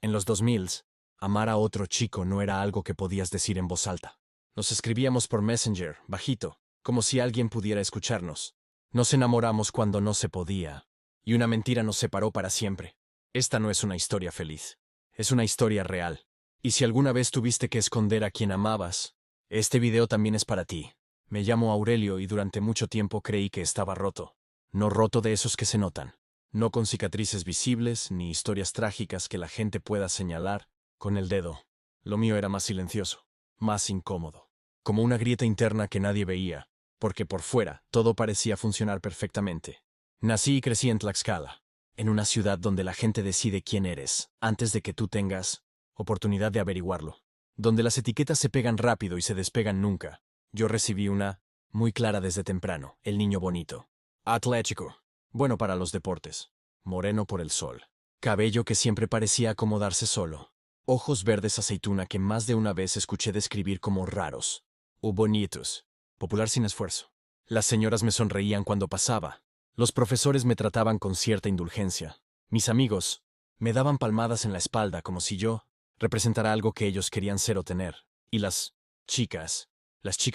En los 2000, amar a otro chico no era algo que podías decir en voz alta. Nos escribíamos por Messenger, bajito, como si alguien pudiera escucharnos. Nos enamoramos cuando no se podía, y una mentira nos separó para siempre. Esta no es una historia feliz. Es una historia real. Y si alguna vez tuviste que esconder a quien amabas, este video también es para ti. Me llamo Aurelio y durante mucho tiempo creí que estaba roto. No roto de esos que se notan. No con cicatrices visibles ni historias trágicas que la gente pueda señalar con el dedo. Lo mío era más silencioso, más incómodo. Como una grieta interna que nadie veía, porque por fuera todo parecía funcionar perfectamente. Nací y crecí en Tlaxcala, en una ciudad donde la gente decide quién eres antes de que tú tengas oportunidad de averiguarlo. Donde las etiquetas se pegan rápido y se despegan nunca. Yo recibí una muy clara desde temprano, el niño bonito. Atlético, bueno para los deportes, moreno por el sol, cabello que siempre parecía acomodarse solo, ojos verdes aceituna que más de una vez escuché describir como raros o bonitos, popular sin esfuerzo. Las señoras me sonreían cuando pasaba, los profesores me trataban con cierta indulgencia, mis amigos me daban palmadas en la espalda como si yo representara algo que ellos querían ser o tener, y las chicas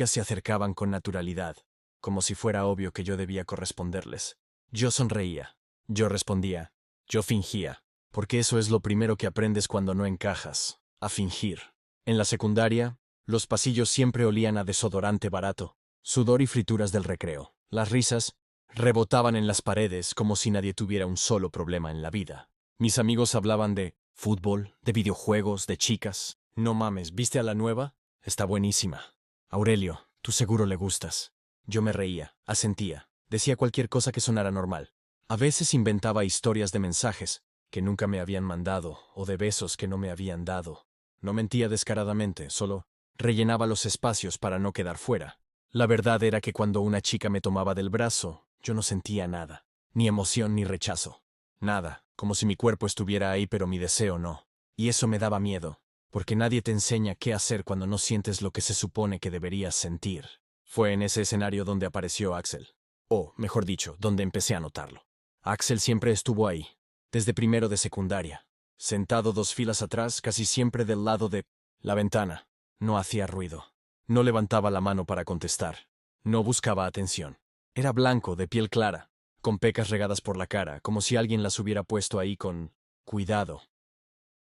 se acercaban con naturalidad, como si fuera obvio que yo debía corresponderles. Yo sonreía, yo respondía, yo fingía, porque eso es lo primero que aprendes cuando no encajas, a fingir. En la secundaria, los pasillos siempre olían a desodorante barato, sudor y frituras del recreo. Las risas rebotaban en las paredes como si nadie tuviera un solo problema en la vida. Mis amigos hablaban de fútbol, de videojuegos, de chicas. No mames, ¿viste a la nueva? Está buenísima. Aurelio, tú seguro le gustas. Yo me reía, asentía, decía cualquier cosa que sonara normal. A veces inventaba historias de mensajes que nunca me habían mandado o de besos que no me habían dado. No mentía descaradamente, solo rellenaba los espacios para no quedar fuera. La verdad era que cuando una chica me tomaba del brazo, yo no sentía nada, ni emoción ni rechazo. Nada, como si mi cuerpo estuviera ahí pero mi deseo no. Y eso me daba miedo, porque nadie te enseña qué hacer cuando no sientes lo que se supone que deberías sentir. Fue en ese escenario donde apareció Axel. O, mejor dicho, donde empecé a notarlo. Axel siempre estuvo ahí, desde primero de secundaria, sentado 2 filas atrás, casi siempre del lado de la ventana. No hacía ruido. No levantaba la mano para contestar. No buscaba atención. Era blanco, de piel clara, con pecas regadas por la cara, como si alguien las hubiera puesto ahí con cuidado.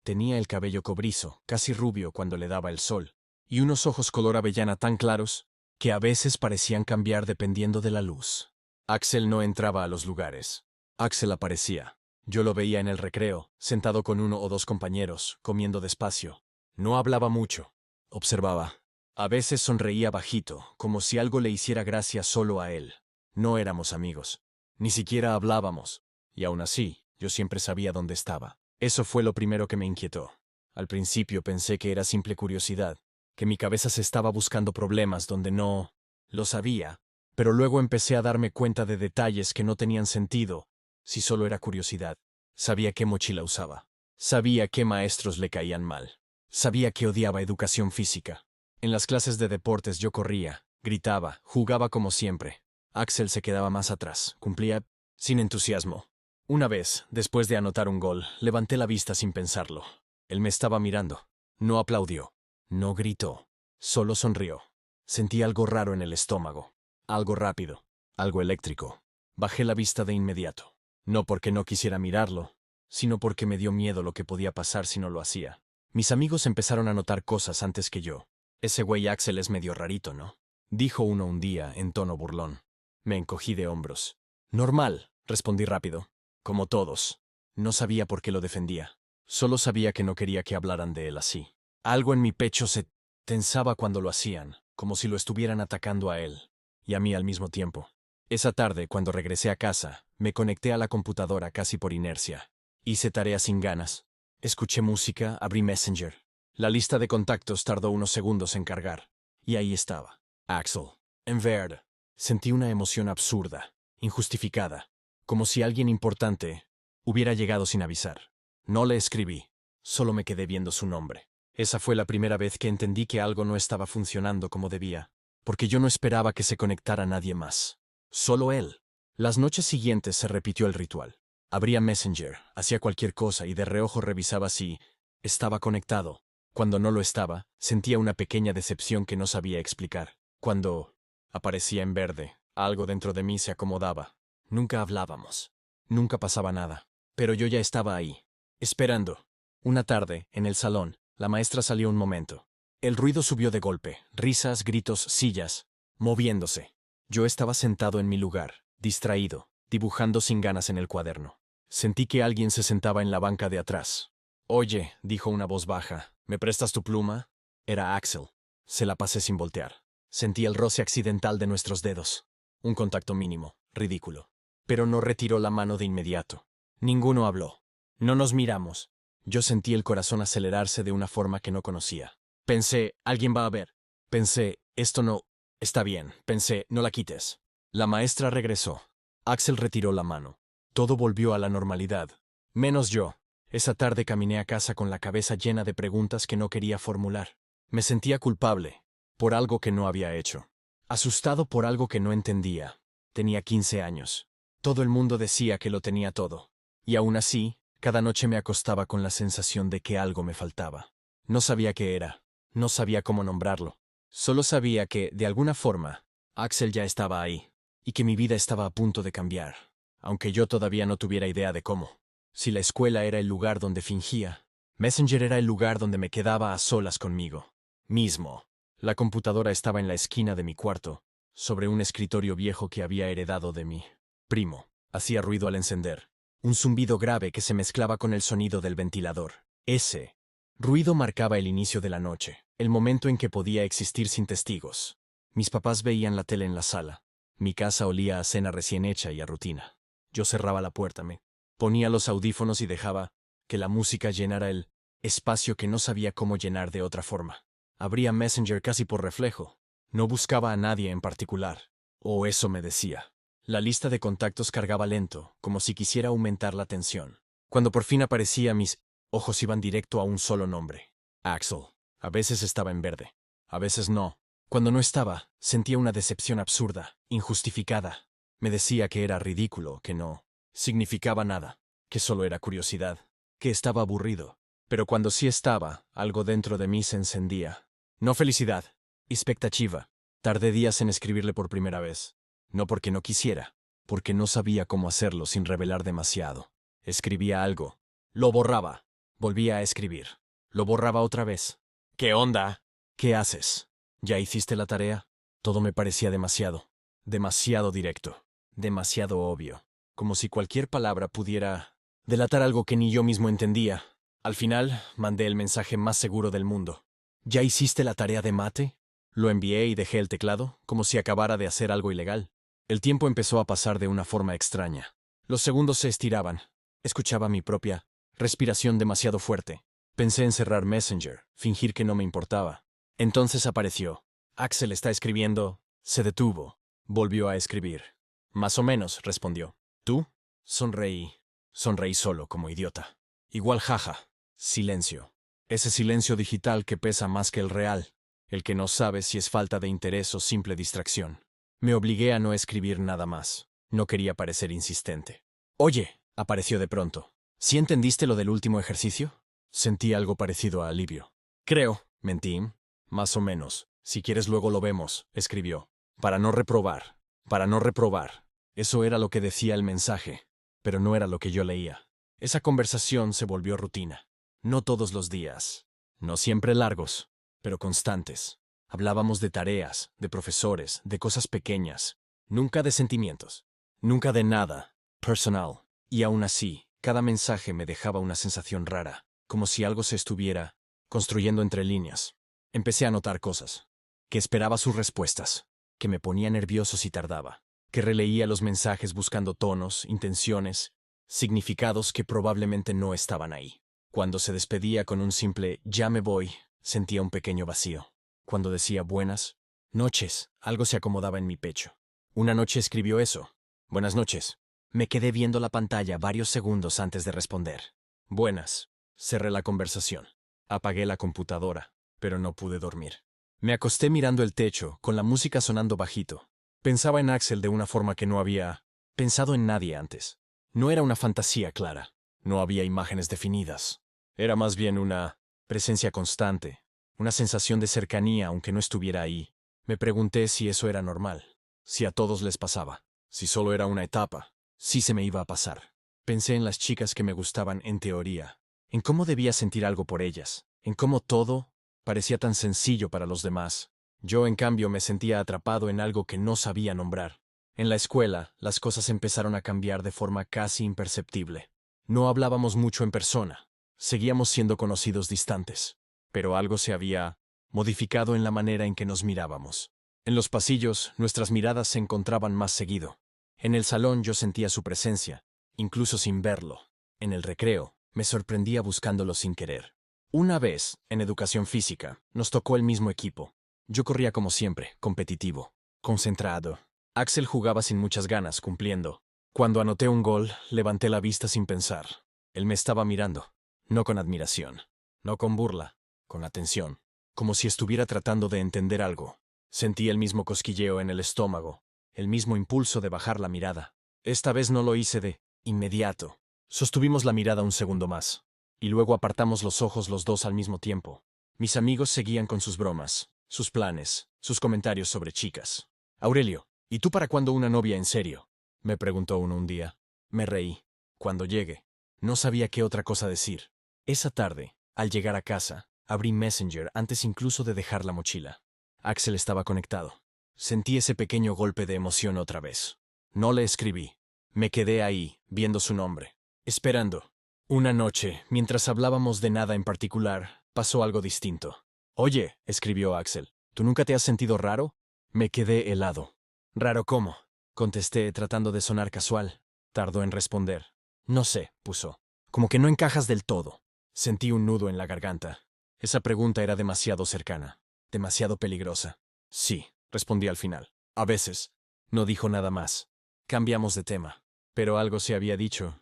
Tenía el cabello cobrizo, casi rubio cuando le daba el sol, y unos ojos color avellana tan claros que a veces parecían cambiar dependiendo de la luz. Axel no entraba a los lugares. Axel aparecía. Yo lo veía en el recreo, sentado con 1 o 2 compañeros, comiendo despacio. No hablaba mucho. Observaba. A veces sonreía bajito, como si algo le hiciera gracia solo a él. No éramos amigos. Ni siquiera hablábamos. Y aún así, yo siempre sabía dónde estaba. Eso fue lo primero que me inquietó. Al principio pensé que era simple curiosidad, que mi cabeza se estaba buscando problemas donde no lo sabía, pero luego empecé a darme cuenta de detalles que no tenían sentido, si solo era curiosidad. Sabía qué mochila usaba. Sabía qué maestros le caían mal. Sabía que odiaba educación física. En las clases de deportes yo corría, gritaba, jugaba como siempre. Axel se quedaba más atrás, cumplía sin entusiasmo. Una vez, después de anotar un gol, levanté la vista sin pensarlo. Él me estaba mirando. No aplaudió. No gritó. Solo sonrió. Sentí algo raro en el estómago. Algo rápido. Algo eléctrico. Bajé la vista de inmediato. No porque no quisiera mirarlo, sino porque me dio miedo lo que podía pasar si no lo hacía. Mis amigos empezaron a notar cosas antes que yo. Ese güey Axel es medio rarito, ¿no? Dijo uno un día, en tono burlón. Me encogí de hombros. Normal, respondí rápido. Como todos. No sabía por qué lo defendía. Solo sabía que no quería que hablaran de él así. Algo en mi pecho se tensaba cuando lo hacían, como si lo estuvieran atacando a él, y a mí al mismo tiempo. Esa tarde, cuando regresé a casa, me conecté a la computadora casi por inercia. Hice tareas sin ganas. Escuché música, abrí Messenger. La lista de contactos tardó unos segundos en cargar. Y ahí estaba. Axel. En verde. Sentí una emoción absurda, injustificada, como si alguien importante hubiera llegado sin avisar. No le escribí, solo me quedé viendo su nombre. Esa fue la primera vez que entendí que algo no estaba funcionando como debía, porque yo no esperaba que se conectara nadie más. Solo él. Las noches siguientes se repitió el ritual. Abría Messenger, hacía cualquier cosa y de reojo revisaba si Estaba conectado. Cuando no lo estaba, sentía una pequeña decepción que no sabía explicar. Cuando aparecía en verde, algo dentro de mí se acomodaba. Nunca hablábamos. Nunca pasaba nada. Pero yo ya estaba ahí, esperando. Una tarde, en el salón, la maestra salió un momento. El ruido subió de golpe, risas, gritos, sillas, moviéndose. Yo estaba sentado en mi lugar, distraído, dibujando sin ganas en el cuaderno. Sentí que alguien se sentaba en la banca de atrás. Oye, dijo una voz baja, ¿me prestas tu pluma? Era Axel. Se la pasé sin voltear. Sentí el roce accidental de nuestros dedos. Un contacto mínimo, ridículo. Pero no retiró la mano de inmediato. Ninguno habló. No nos miramos. Yo sentí el corazón acelerarse de una forma que no conocía. Pensé, alguien va a ver. Pensé, esto no... Está bien. Pensé, no la quites. La maestra regresó. Axel retiró la mano. Todo volvió a la normalidad. Menos yo. Esa tarde caminé a casa con la cabeza llena de preguntas que no quería formular. Me sentía culpable, por algo que no había hecho. Asustado por algo que no entendía. Tenía 15 años. Todo el mundo decía que lo tenía todo. Y aún así, cada noche me acostaba con la sensación de que algo me faltaba. No sabía qué era. No sabía cómo nombrarlo. Solo sabía que, de alguna forma, Axel ya estaba ahí. Y que mi vida estaba a punto de cambiar. Aunque yo todavía no tuviera idea de cómo. Si la escuela era el lugar donde fingía, Messenger era el lugar donde me quedaba a solas conmigo. Mismo. La computadora estaba en la esquina de mi cuarto, sobre un escritorio viejo que había heredado de mi primo. Hacía ruido al encender. Un zumbido grave que se mezclaba con el sonido del ventilador. Ese ruido marcaba el inicio de la noche, el momento en que podía existir sin testigos. Mis papás veían la tele en la sala. Mi casa olía a cena recién hecha y a rutina. Yo cerraba la puerta, me ponía los audífonos y dejaba que la música llenara el espacio que no sabía cómo llenar de otra forma. Abría Messenger casi por reflejo. No buscaba a nadie en particular. O eso me decía. La lista de contactos cargaba lento, como si quisiera aumentar la tensión. Cuando por fin aparecía, mis ojos iban directo a un solo nombre. Axel. A veces estaba en verde. A veces no. Cuando no estaba, sentía una decepción absurda, injustificada. Me decía que era ridículo, que no significaba nada, que solo era curiosidad, que estaba aburrido. Pero cuando sí estaba, algo dentro de mí se encendía. No felicidad, expectativa. Tardé días en escribirle por primera vez. No porque no quisiera, porque no sabía cómo hacerlo sin revelar demasiado. Escribía algo. Lo borraba. Volvía a escribir. Lo borraba otra vez. ¿Qué onda? ¿Qué haces? ¿Ya hiciste la tarea? Todo me parecía demasiado. Demasiado directo. Demasiado obvio. Como si cualquier palabra pudiera delatar algo que ni yo mismo entendía. Al final, mandé el mensaje más seguro del mundo. ¿Ya hiciste la tarea de mate? Lo envié y dejé el teclado, como si acabara de hacer algo ilegal. El tiempo empezó a pasar de una forma extraña. Los segundos se estiraban. Escuchaba mi propia respiración demasiado fuerte. Pensé en cerrar Messenger, fingir que no me importaba. Entonces apareció. Axel está escribiendo. Se detuvo. Volvió a escribir. Más o menos, respondió. ¿Tú? Sonreí. Sonreí solo, como idiota. Igual jaja. Silencio. Ese silencio digital que pesa más que el real. El que no sabe si es falta de interés o simple distracción. Me obligué a no escribir nada más. No quería parecer insistente. Oye, apareció de pronto. ¿Sí entendiste lo del último ejercicio? Sentí algo parecido a alivio. Creo, mentí. Más o menos. Si quieres luego lo vemos, escribió. Para no reprobar. Para no reprobar. Eso era lo que decía el mensaje, pero no era lo que yo leía. Esa conversación se volvió rutina. No todos los días. No siempre largos, pero constantes. Hablábamos de tareas, de profesores, de cosas pequeñas. Nunca de sentimientos. Nunca de nada. Personal. Y aún así, cada mensaje me dejaba una sensación rara, como si algo se estuviera construyendo entre líneas. Empecé a notar cosas. Que esperaba sus respuestas. Que me ponía nervioso si tardaba. Que releía los mensajes buscando tonos, intenciones, significados que probablemente no estaban ahí. Cuando se despedía con un simple «ya me voy», sentía un pequeño vacío. Cuando decía «buenas noches», algo se acomodaba en mi pecho. Una noche escribió eso. «Buenas noches». Me quedé viendo la pantalla varios segundos antes de responder. «Buenas». Cerré la conversación. Apagué la computadora, pero no pude dormir. Me acosté mirando el techo, con la música sonando bajito. Pensaba en Axel de una forma que no había pensado en nadie antes. No era una fantasía clara. No había imágenes definidas. Era más bien una presencia constante, una sensación de cercanía aunque no estuviera ahí. Me pregunté si eso era normal, si a todos les pasaba, si solo era una etapa, si se me iba a pasar. Pensé en las chicas que me gustaban en teoría, en cómo debía sentir algo por ellas, en cómo todo parecía tan sencillo para los demás. Yo, en cambio, me sentía atrapado en algo que no sabía nombrar. En la escuela, las cosas empezaron a cambiar de forma casi imperceptible. No hablábamos mucho en persona, seguíamos siendo conocidos distantes, pero algo se había modificado en la manera en que nos mirábamos. En los pasillos, nuestras miradas se encontraban más seguido. En el salón yo sentía su presencia, incluso sin verlo. En el recreo, me sorprendía buscándolo sin querer. Una vez, en educación física, nos tocó el mismo equipo. Yo corría como siempre, competitivo, concentrado. Axel jugaba sin muchas ganas, cumpliendo. Cuando anoté un gol, levanté la vista sin pensar. Él me estaba mirando, no con admiración, no con burla, con atención, como si estuviera tratando de entender algo. Sentí el mismo cosquilleo en el estómago, el mismo impulso de bajar la mirada. Esta vez no lo hice de inmediato. Sostuvimos la mirada un segundo más, y luego apartamos los ojos los dos al mismo tiempo. Mis amigos seguían con sus bromas, sus planes, sus comentarios sobre chicas. Aurelio, ¿y tú para cuándo una novia en serio? Me preguntó uno un día. Me reí. Cuando llegue. No sabía qué otra cosa decir. Esa tarde, al llegar a casa, abrí Messenger antes incluso de dejar la mochila. Axel estaba conectado. Sentí ese pequeño golpe de emoción otra vez. No le escribí. Me quedé ahí, viendo su nombre, esperando. Una noche, mientras hablábamos de nada en particular, pasó algo distinto. Oye, escribió Axel, ¿tú nunca te has sentido raro? Me quedé helado. ¿Raro cómo? Contesté tratando de sonar casual. Tardó en responder. No sé, puso. Como que no encajas del todo. Sentí un nudo en la garganta. Esa pregunta era demasiado cercana, demasiado peligrosa. Sí, respondí al final. A veces. No dijo nada más. Cambiamos de tema. Pero algo se había dicho.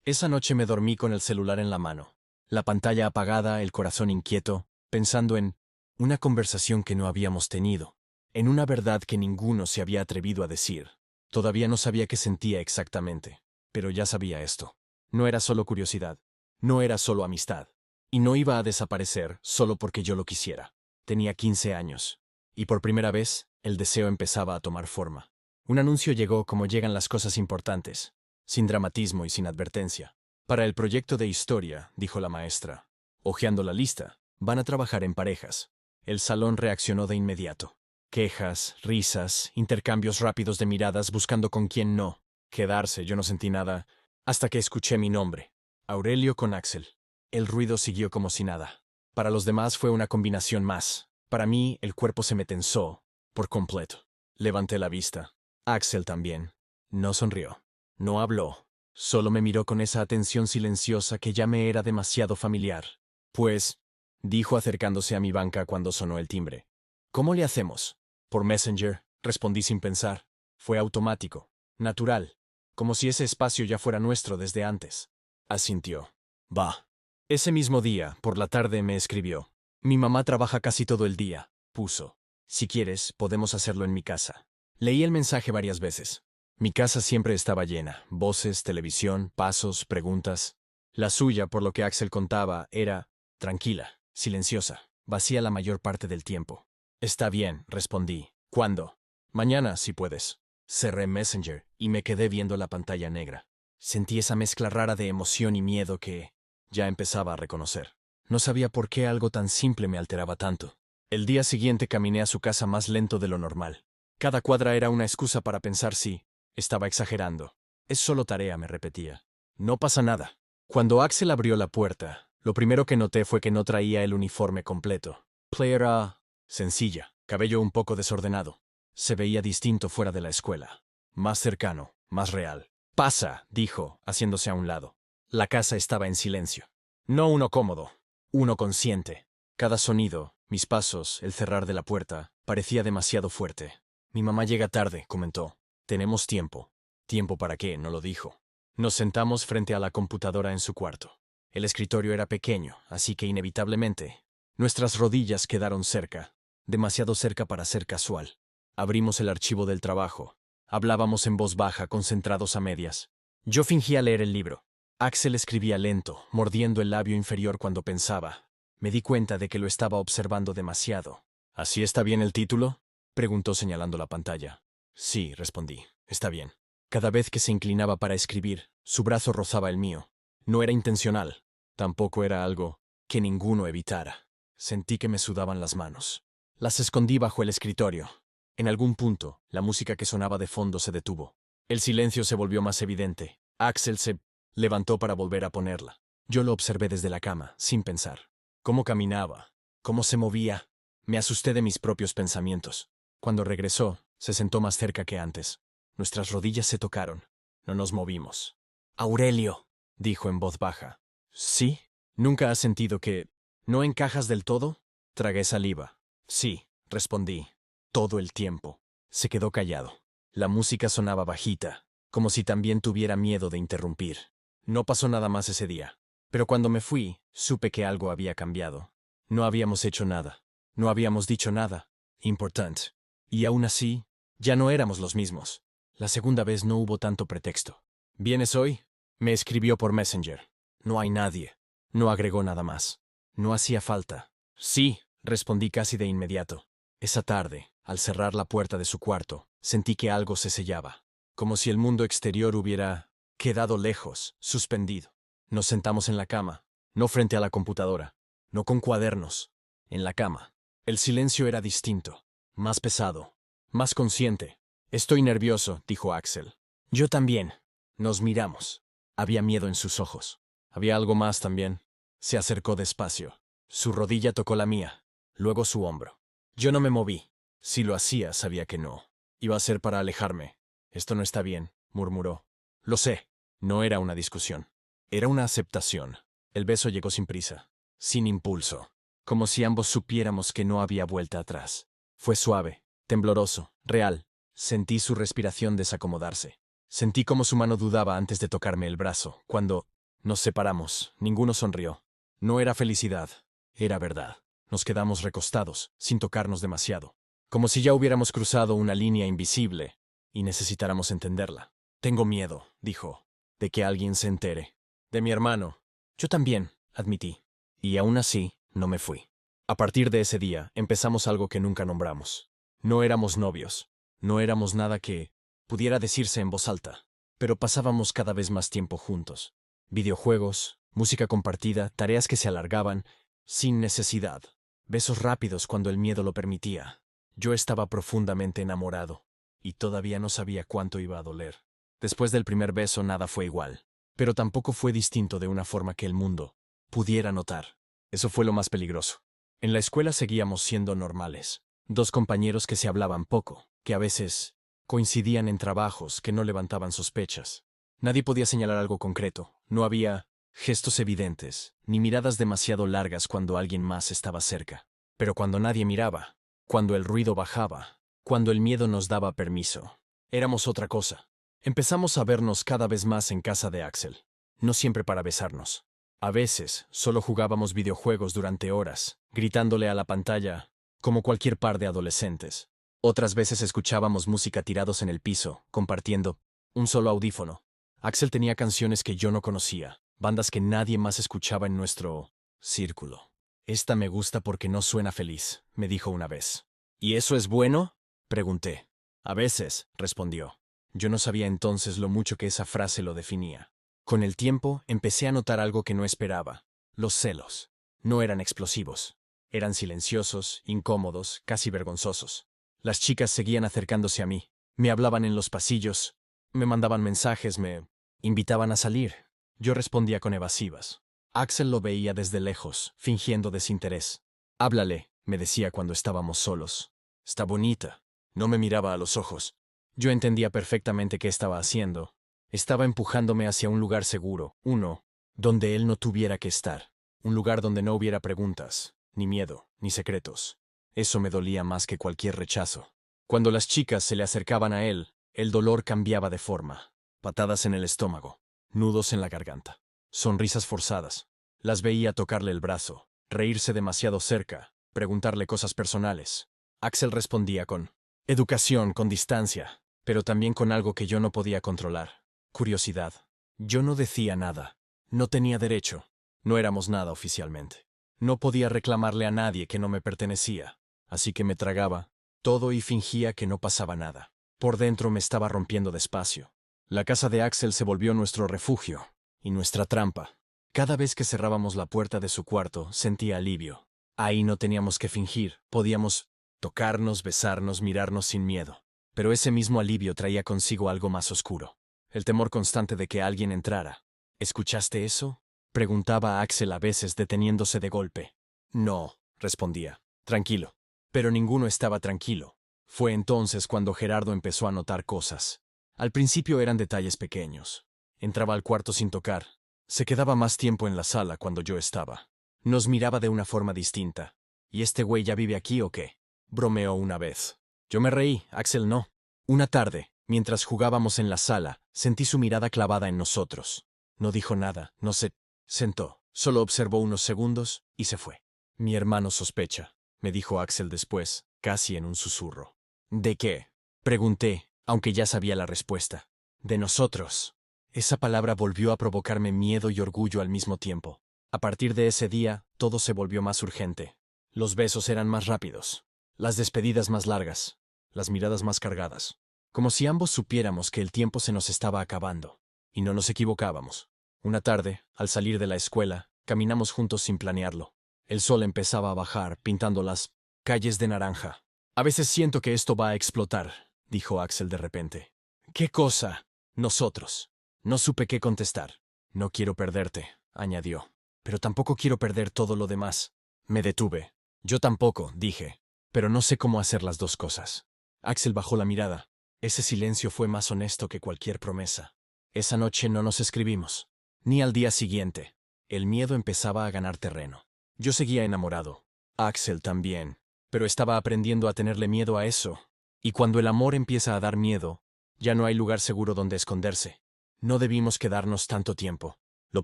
Esa noche me dormí con el celular en la mano, la pantalla apagada, el corazón inquieto, pensando en una conversación que no habíamos tenido, en una verdad que ninguno se había atrevido a decir. Todavía no sabía qué sentía exactamente, pero ya sabía esto. No era solo curiosidad, no era solo amistad, y no iba a desaparecer solo porque yo lo quisiera. Tenía 15 años, y por primera vez el deseo empezaba a tomar forma. Un anuncio llegó como llegan las cosas importantes, sin dramatismo y sin advertencia. Para el proyecto de historia, dijo la maestra, hojeando la lista, van a trabajar en parejas. El salón reaccionó de inmediato. Quejas, risas, intercambios rápidos de miradas buscando con quién no. Quedarse, yo no sentí nada, hasta que escuché mi nombre. Aurelio con Axel. El ruido siguió como si nada. Para los demás fue una combinación más. Para mí, el cuerpo se me tensó, por completo. Levanté la vista. Axel también. No sonrió. No habló. Solo me miró con esa atención silenciosa que ya me era demasiado familiar. Pues, dijo acercándose a mi banca cuando sonó el timbre. ¿Cómo le hacemos? Por Messenger, respondí sin pensar. Fue automático, natural, como si ese espacio ya fuera nuestro desde antes. Asintió. Va. Ese mismo día, por la tarde, me escribió. Mi mamá trabaja casi todo el día, puso. Si quieres, podemos hacerlo en mi casa. Leí el mensaje varias veces. Mi casa siempre estaba llena, voces, televisión, pasos, preguntas. La suya, por lo que Axel contaba, era tranquila, silenciosa, vacía la mayor parte del tiempo. Está bien, respondí. ¿Cuándo? Mañana, si puedes. Cerré Messenger y me quedé viendo la pantalla negra. Sentí esa mezcla rara de emoción y miedo que ya empezaba a reconocer. No sabía por qué algo tan simple me alteraba tanto. El día siguiente caminé a su casa más lento de lo normal. Cada cuadra era una excusa para pensar si estaba exagerando. Es solo tarea, me repetía. No pasa nada. Cuando Axel abrió la puerta, lo primero que noté fue que no traía el uniforme completo. Play era sencilla, cabello un poco desordenado. Se veía distinto fuera de la escuela. Más cercano, más real. Pasa, dijo, haciéndose a un lado. La casa estaba en silencio. No uno cómodo, uno consciente. Cada sonido, mis pasos, el cerrar de la puerta, parecía demasiado fuerte. Mi mamá llega tarde, comentó. Tenemos tiempo. ¿Tiempo para qué? No lo dijo. Nos sentamos frente a la computadora en su cuarto. El escritorio era pequeño, así que inevitablemente, nuestras rodillas quedaron cerca, demasiado cerca para ser casual. Abrimos el archivo del trabajo. Hablábamos en voz baja, concentrados a medias. Yo fingía leer el libro. Axel escribía lento, mordiendo el labio inferior cuando pensaba. Me di cuenta de que lo estaba observando demasiado. ¿Así está bien el título?, preguntó señalando la pantalla. Sí, respondí. Está bien. Cada vez que se inclinaba para escribir, su brazo rozaba el mío. No era intencional. Tampoco era algo que ninguno evitara. Sentí que me sudaban las manos. Las escondí bajo el escritorio. En algún punto, la música que sonaba de fondo se detuvo. El silencio se volvió más evidente. Axel se levantó para volver a ponerla. Yo lo observé desde la cama, sin pensar. Cómo caminaba, cómo se movía. Me asusté de mis propios pensamientos. Cuando regresó, se sentó más cerca que antes. Nuestras rodillas se tocaron. No nos movimos. Aurelio, dijo en voz baja. ¿Sí? ¿Nunca has sentido que no encajas del todo? Tragué saliva. Sí, respondí. Todo el tiempo. Se quedó callado. La música sonaba bajita, como si también tuviera miedo de interrumpir. No pasó nada más ese día. Pero cuando me fui, supe que algo había cambiado. No habíamos hecho nada. No habíamos dicho nada importante. Y aún así, ya no éramos los mismos. La segunda vez no hubo tanto pretexto. ¿Vienes hoy? Me escribió por Messenger. No hay nadie. No agregó nada más. No hacía falta. Sí, respondí casi de inmediato. Esa tarde, al cerrar la puerta de su cuarto, sentí que algo se sellaba, como si el mundo exterior hubiera quedado lejos, suspendido. Nos sentamos en la cama, no frente a la computadora, no con cuadernos, en la cama. El silencio era distinto, más pesado, más consciente. Estoy nervioso, dijo Axel. Yo también. Nos miramos. Había miedo en sus ojos. Había algo más también. Se acercó despacio. Su rodilla tocó la mía, luego su hombro. Yo no me moví. Si lo hacía, sabía que no. Iba a ser para alejarme. Esto no está bien, murmuró. Lo sé. No era una discusión. Era una aceptación. El beso llegó sin prisa, sin impulso, como si ambos supiéramos que no había vuelta atrás. Fue suave, tembloroso, real. Sentí su respiración desacomodarse. Sentí como su mano dudaba antes de tocarme el brazo. Cuando nos separamos, ninguno sonrió. No era felicidad, era verdad. Nos quedamos recostados, sin tocarnos demasiado, como si ya hubiéramos cruzado una línea invisible y necesitáramos entenderla. Tengo miedo, dijo, de que alguien se entere. De mi hermano. Yo también, admití. Y aún así, no me fui. A partir de ese día, empezamos algo que nunca nombramos. No éramos novios. No éramos nada que pudiera decirse en voz alta. Pero pasábamos cada vez más tiempo juntos. Videojuegos, música compartida, tareas que se alargaban, sin necesidad. Besos rápidos cuando el miedo lo permitía. Yo estaba profundamente enamorado. Y todavía no sabía cuánto iba a doler. Después del primer beso nada fue igual. Pero tampoco fue distinto de una forma que el mundo pudiera notar. Eso fue lo más peligroso. En la escuela seguíamos siendo normales. Dos compañeros que se hablaban poco, que a veces coincidían en trabajos que no levantaban sospechas. Nadie podía señalar algo concreto. No había gestos evidentes, ni miradas demasiado largas cuando alguien más estaba cerca. Pero cuando nadie miraba, cuando el ruido bajaba, cuando el miedo nos daba permiso, éramos otra cosa. Empezamos a vernos cada vez más en casa de Axel. No siempre para besarnos. A veces solo jugábamos videojuegos durante horas, gritándole a la pantalla, como cualquier par de adolescentes. Otras veces escuchábamos música tirados en el piso, compartiendo un solo audífono. Axel tenía canciones que yo no conocía, bandas que nadie más escuchaba en nuestro círculo. Esta me gusta porque no suena feliz, me dijo una vez. ¿Y eso es bueno?, pregunté. A veces, respondió. Yo no sabía entonces lo mucho que esa frase lo definía. Con el tiempo, empecé a notar algo que no esperaba. Los celos. No eran explosivos. Eran silenciosos, incómodos, casi vergonzosos. Las chicas seguían acercándose a mí. Me hablaban en los pasillos. Me mandaban mensajes, me invitaban a salir. Yo respondía con evasivas. Axel lo veía desde lejos, fingiendo desinterés. Háblale, me decía cuando estábamos solos. Está bonita. No me miraba a los ojos. Yo entendía perfectamente qué estaba haciendo. Estaba empujándome hacia un lugar seguro, uno, donde él no tuviera que estar. Un lugar donde no hubiera preguntas, ni miedo, ni secretos. Eso me dolía más que cualquier rechazo. Cuando las chicas se le acercaban a él, el dolor cambiaba de forma. Patadas en el estómago, nudos en la garganta, sonrisas forzadas. Las veía tocarle el brazo, reírse demasiado cerca, preguntarle cosas personales. Axel respondía con educación, con distancia, pero también con algo que yo no podía controlar. Curiosidad. Yo no decía nada. No tenía derecho. No éramos nada oficialmente. No podía reclamarle a nadie que no me pertenecía. Así que me tragaba todo y fingía que no pasaba nada. Por dentro me estaba rompiendo despacio. La casa de Axel se volvió nuestro refugio y nuestra trampa. Cada vez que cerrábamos la puerta de su cuarto, sentía alivio. Ahí no teníamos que fingir, podíamos tocarnos, besarnos, mirarnos sin miedo. Pero ese mismo alivio traía consigo algo más oscuro. El temor constante de que alguien entrara. ¿Escuchaste eso?, preguntaba a Axel a veces deteniéndose de golpe. No, respondía. Tranquilo. Pero ninguno estaba tranquilo. Fue entonces cuando Gerardo empezó a notar cosas. Al principio eran detalles pequeños. Entraba al cuarto sin tocar. Se quedaba más tiempo en la sala cuando yo estaba. Nos miraba de una forma distinta. ¿Y este güey ya vive aquí o qué?, bromeó una vez. Yo me reí, Axel no. Una tarde, mientras jugábamos en la sala, sentí su mirada clavada en nosotros. No dijo nada, no se sentó, solo observó unos segundos y se fue. Mi hermano sospecha, me dijo Axel después, casi en un susurro. ¿De qué?, pregunté, aunque ya sabía la respuesta. De nosotros. Esa palabra volvió a provocarme miedo y orgullo al mismo tiempo. A partir de ese día, todo se volvió más urgente. Los besos eran más rápidos, las despedidas más largas, las miradas más cargadas. Como si ambos supiéramos que el tiempo se nos estaba acabando. Y no nos equivocábamos. Una tarde, al salir de la escuela, caminamos juntos sin planearlo. El sol empezaba a bajar, pintando las calles de naranja. A veces siento que esto va a explotar, dijo Axel de repente. ¿Qué cosa? Nosotros. No supe qué contestar. No quiero perderte, añadió. Pero tampoco quiero perder todo lo demás. Me detuve. Yo tampoco, dije. Pero no sé cómo hacer las dos cosas. Axel bajó la mirada. Ese silencio fue más honesto que cualquier promesa. Esa noche no nos escribimos. Ni al día siguiente. El miedo empezaba a ganar terreno. Yo seguía enamorado. Axel también. Pero estaba aprendiendo a tenerle miedo a eso. Y cuando el amor empieza a dar miedo, ya no hay lugar seguro donde esconderse. No debimos quedarnos tanto tiempo. Lo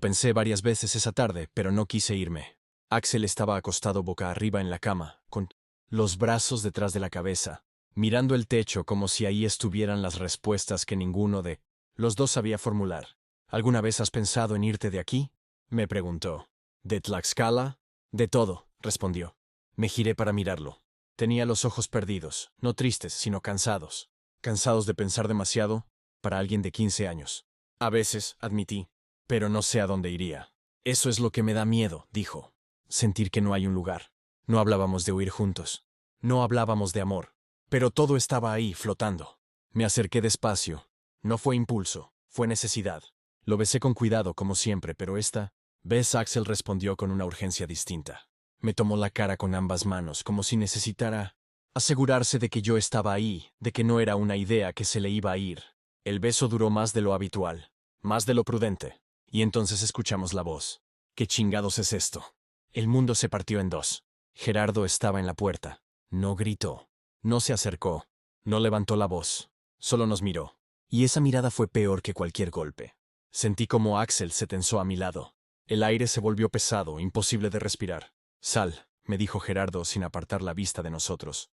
pensé varias veces esa tarde, pero no quise irme. Axel estaba acostado boca arriba en la cama, con los brazos detrás de la cabeza, mirando el techo como si ahí estuvieran las respuestas que ninguno de los dos sabía formular. ¿Alguna vez has pensado en irte de aquí?, me preguntó. ¿De Tlaxcala? De todo, respondió. Me giré para mirarlo. Tenía los ojos perdidos, no tristes, sino cansados. Cansados de pensar demasiado para alguien de 15 años. A veces, admití, pero no sé a dónde iría. Eso es lo que me da miedo, dijo. Sentir que no hay un lugar. No hablábamos de huir juntos. No hablábamos de amor. Pero todo estaba ahí, flotando. Me acerqué despacio. No fue impulso, fue necesidad. Lo besé con cuidado, como siempre, pero esta vez Axel respondió con una urgencia distinta. Me tomó la cara con ambas manos, como si necesitara asegurarse de que yo estaba ahí, de que no era una idea que se le iba a ir. El beso duró más de lo habitual, más de lo prudente. Y entonces escuchamos la voz. ¿Qué chingados es esto? El mundo se partió en dos. Gerardo estaba en la puerta. No gritó. No se acercó. No levantó la voz. Solo nos miró. Y esa mirada fue peor que cualquier golpe. Sentí como Axel se tensó a mi lado. El aire se volvió pesado, imposible de respirar. Sal, me dijo Gerardo sin apartar la vista de nosotros.